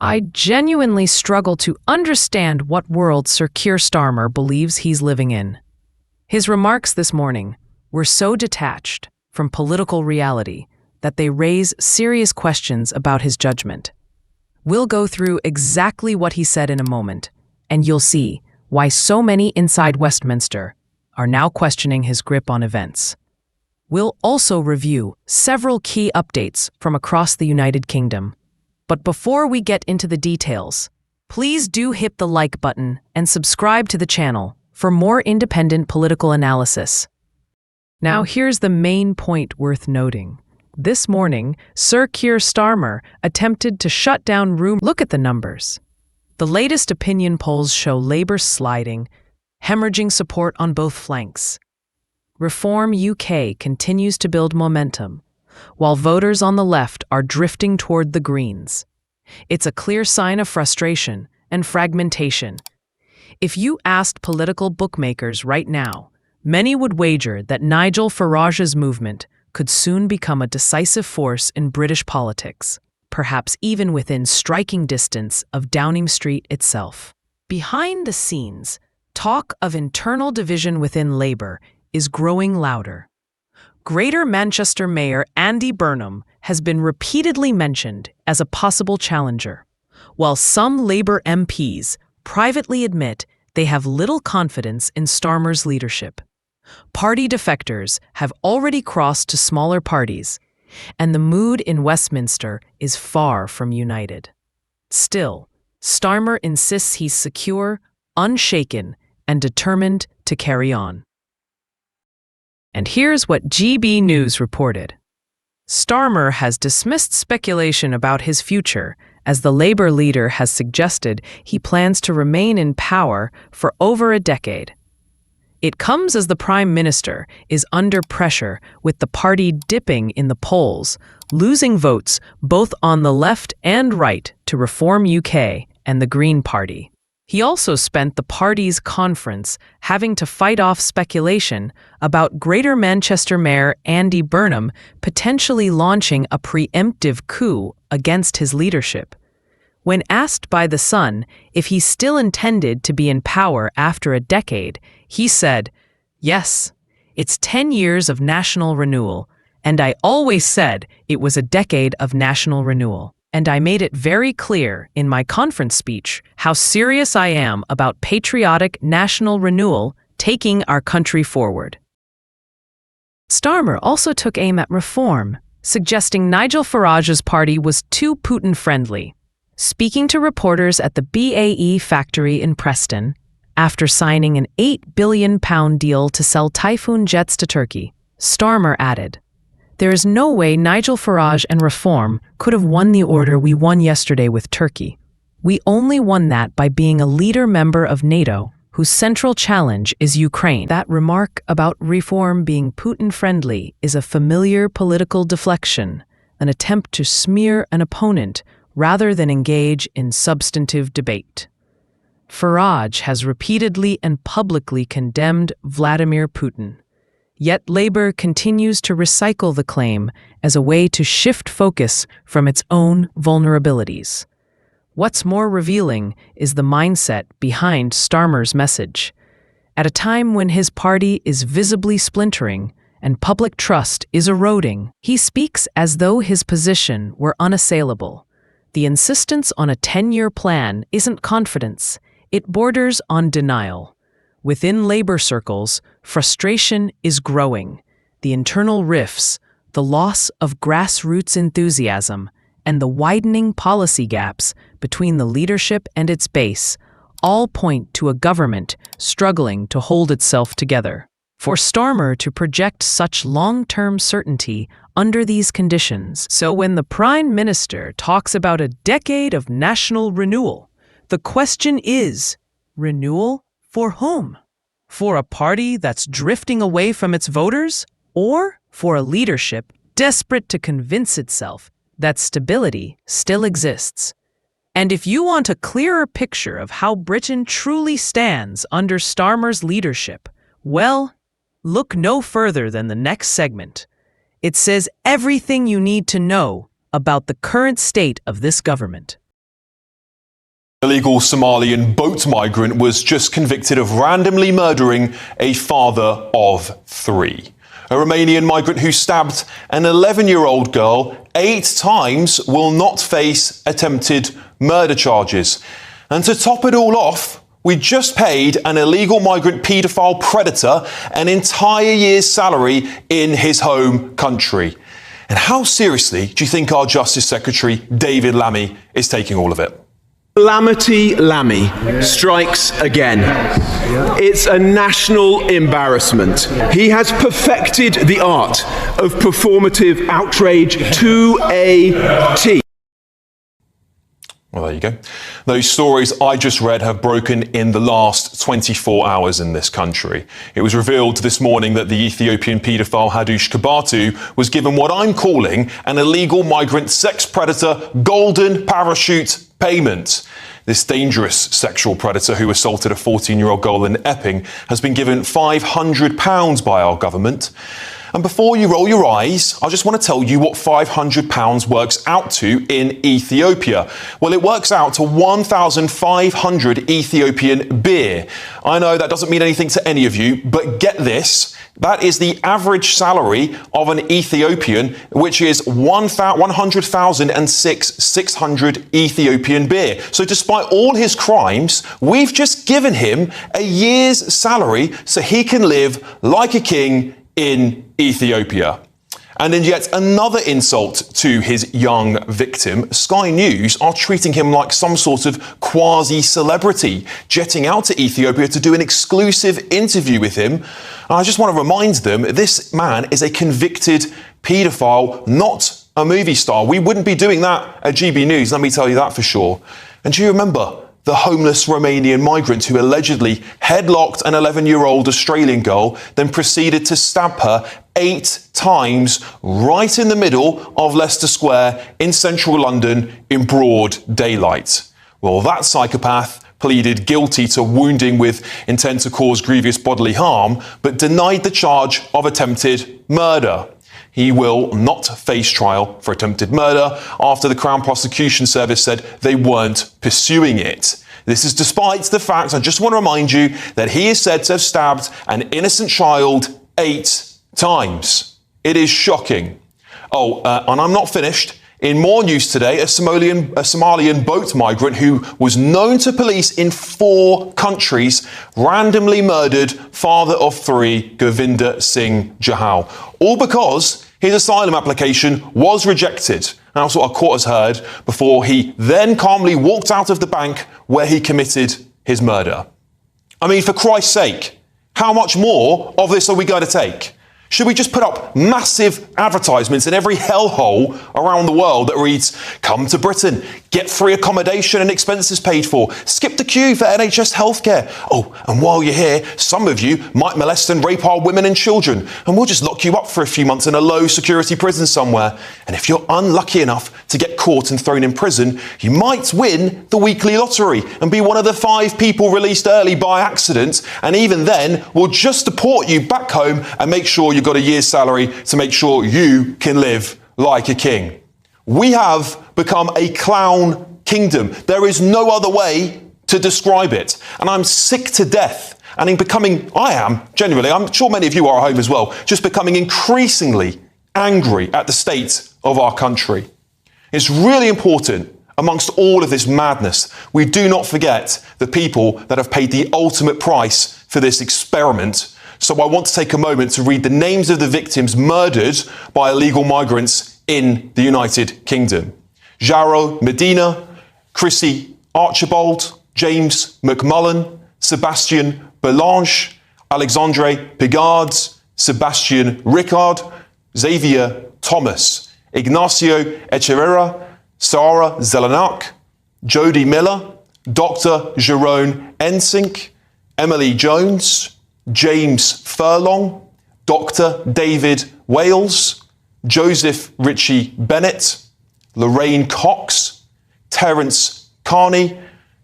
I genuinely struggle to understand what world Sir Keir Starmer believes he's living in. His remarks this morning were so detached from political reality that they raise serious questions about his judgment. We'll go through exactly what he said in a moment, and you'll see why so many inside Westminster are now questioning his grip on events. We'll also review several key updates from across the United Kingdom. But before we get into the details, please do hit the like button and subscribe to the channel for more independent political analysis. Now here's the main point worth noting. This morning, Sir Keir Starmer attempted to shut down rumours. Look at the numbers. The latest opinion polls show Labour sliding, hemorrhaging support on both flanks. Reform UK continues to build momentum, while voters on the left are drifting toward the Greens. It's a clear sign of frustration and fragmentation. If you asked political bookmakers right now, many would wager that Nigel Farage's movement could soon become a decisive force in British politics, perhaps even within striking distance of Downing Street itself. Behind the scenes, talk of internal division within Labour is growing louder. Greater Manchester Mayor Andy Burnham has been repeatedly mentioned as a possible challenger, while some Labour MPs privately admit they have little confidence in Starmer's leadership. Party defectors have already crossed to smaller parties, and the mood in Westminster is far from united. Still, Starmer insists he's secure, unshaken, and determined to carry on. And here's what GB News reported. Starmer has dismissed speculation about his future, as the Labour leader has suggested he plans to remain in power for over a decade. It comes as the Prime Minister is under pressure, with the party dipping in the polls, losing votes both on the left and right to Reform UK and the Green Party. He also spent the party's conference having to fight off speculation about Greater Manchester Mayor Andy Burnham potentially launching a preemptive coup against his leadership. When asked by The Sun if he still intended to be in power after a decade, he said, "Yes, it's 10 years of national renewal, and I always said it was a decade of national renewal. And I made it very clear in my conference speech how serious I am about patriotic national renewal taking our country forward." Starmer also took aim at reform, suggesting Nigel Farage's party was too Putin-friendly. Speaking to reporters at the BAE factory in Preston, after signing an £8 billion deal to sell Typhoon jets to Turkey, Starmer added, "There is no way Nigel Farage and Reform could have won the order we won yesterday with Turkey. We only won that by being a leader member of NATO, whose central challenge is Ukraine." That remark about Reform being Putin-friendly is a familiar political deflection, an attempt to smear an opponent rather than engage in substantive debate. Farage has repeatedly and publicly condemned Vladimir Putin. Yet Labour continues to recycle the claim as a way to shift focus from its own vulnerabilities. What's more revealing is the mindset behind Starmer's message. At a time when his party is visibly splintering and public trust is eroding, he speaks as though his position were unassailable. The insistence on a 10-year plan isn't confidence, it borders on denial. Within Labour circles, frustration is growing. The internal rifts, the loss of grassroots enthusiasm, and the widening policy gaps between the leadership and its base all point to a government struggling to hold itself together. For Starmer to project such long-term certainty under these conditions, so when the Prime Minister talks about a decade of national renewal, the question is, renewal for whom? For a party that's drifting away from its voters? Or for a leadership desperate to convince itself that stability still exists? And if you want a clearer picture of how Britain truly stands under Starmer's leadership, well, look no further than the next segment. It says everything you need to know about the current state of this government. Illegal Somalian boat migrant was just convicted of randomly murdering a father of three. A Romanian migrant who stabbed an 11-year-old girl 8 times will not face attempted murder charges. And to top it all off, we just paid an illegal migrant paedophile predator an entire year's salary in his home country. And how seriously do you think our Justice Secretary, David Lammy, is taking all of it? Calamity Lammy strikes again. It's a national embarrassment. He has perfected the art of performative outrage to a T. Well, there you go. Those stories I just read have broken in the last 24 hours in this country. It was revealed this morning that the Ethiopian paedophile Hadush Kabatu was given what I'm calling an illegal migrant sex predator golden parachute payment. This dangerous sexual predator who assaulted a 14-year-old girl in Epping has been given £500 by our government. And before you roll your eyes, I just want to tell you what £500 works out to in Ethiopia. Well, it works out to 1,500 Ethiopian beer. I know that doesn't mean anything to any of you, but get this. That is the average salary of an Ethiopian, which is 100,600 Ethiopian beer. So despite all his crimes, we've just given him a year's salary so he can live like a king in Ethiopia. And in yet another insult to his young victim, Sky News are treating him like some sort of quasi-celebrity, jetting out to Ethiopia to do an exclusive interview with him. And I just want to remind them, this man is a convicted paedophile, not a movie star. We wouldn't be doing that at GB News, let me tell you that for sure. And do you remember the homeless Romanian migrant who allegedly headlocked an 11-year-old Australian girl, then proceeded to stab her 8 times right in the middle of Leicester Square in central London in broad daylight? Well, that psychopath pleaded guilty to wounding with intent to cause grievous bodily harm, but denied the charge of attempted murder. He will not face trial for attempted murder after the Crown Prosecution Service said they weren't pursuing it. This is despite the fact, I just want to remind you, that he is said to have stabbed an innocent child 8 times. It is shocking. Oh, and I'm not finished. In more news today, a Somalian boat migrant who was known to police in 4 countries randomly murdered father of 3, Govinda Singh Jahal, all because his asylum application was rejected. And that's what our court has heard, before he then calmly walked out of the bank where he committed his murder. I mean, for Christ's sake, how much more of this are we going to take? Should we just put up massive advertisements in every hellhole around the world that reads, "Come to Britain, get free accommodation and expenses paid for, skip the queue for NHS healthcare. Oh, and while you're here, some of you might molest and rape our women and children, and we'll just lock you up for a few months in a low security prison somewhere. And if you're unlucky enough to get caught and thrown in prison, you might win the weekly lottery and be one of the 5 people released early by accident. And even then, we'll just deport you back home and make sure you've got a year's salary to make sure you can live like a king." We have become a clown kingdom. There is no other way to describe it. And I'm sick to death. And genuinely, I'm sure many of you are at home as well, just becoming increasingly angry at the state of our country. It's really important, amongst all of this madness, we do not forget the people that have paid the ultimate price for this experiment. So I want to take a moment to read the names of the victims murdered by illegal migrants in the United Kingdom. Jaro Medina, Chrissy Archibald, James McMullen, Sebastian Belange, Alexandre Pigard, Sebastian Ricard, Xavier Thomas, Ignacio Echeverria, Sarah Zelenak, Jodie Miller, Dr. Jerome Ensink, Emily Jones, James Furlong, Dr. David Wales, Joseph Ritchie Bennett, Lorraine Cox, Terence Carney,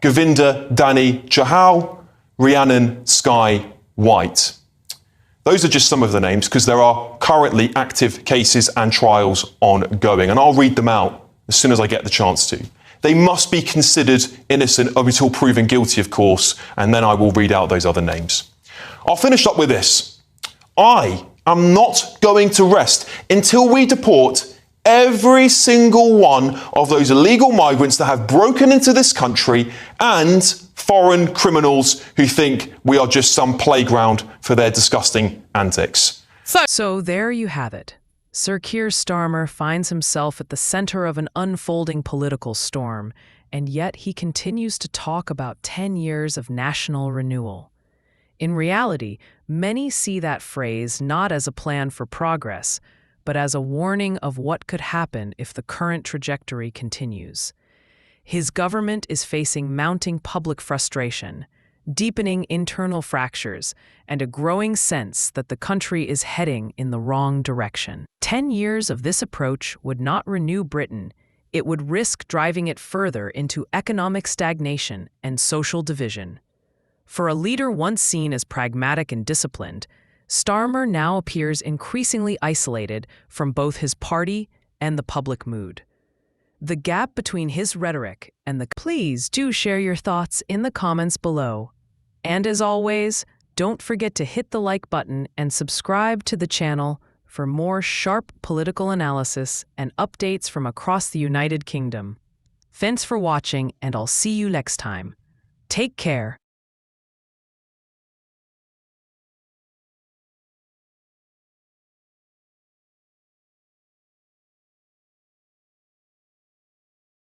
Govinda Dani Jahal, Rhiannon Sky White. Those are just some of the names because there are currently active cases and trials ongoing, and I'll read them out as soon as I get the chance to. They must be considered innocent until proven guilty, of course, and then I will read out those other names. I'll finish up with this. I am not going to rest until we deport every single one of those illegal migrants that have broken into this country and foreign criminals who think we are just some playground for their disgusting antics. So there you have it. Sir Keir Starmer finds himself at the center of an unfolding political storm, and yet he continues to talk about 10 years of national renewal. In reality, many see that phrase not as a plan for progress, but as a warning of what could happen if the current trajectory continues. His government is facing mounting public frustration, deepening internal fractures, and a growing sense that the country is heading in the wrong direction. 10 years of this approach would not renew Britain. It would risk driving it further into economic stagnation and social division. For a leader once seen as pragmatic and disciplined, Starmer now appears increasingly isolated from both his party and the public mood. The gap between his rhetoric and the... Please do share your thoughts in the comments below. And as always, don't forget to hit the like button and subscribe to the channel for more sharp political analysis and updates from across the United Kingdom. Thanks for watching, and I'll see you next time. Take care.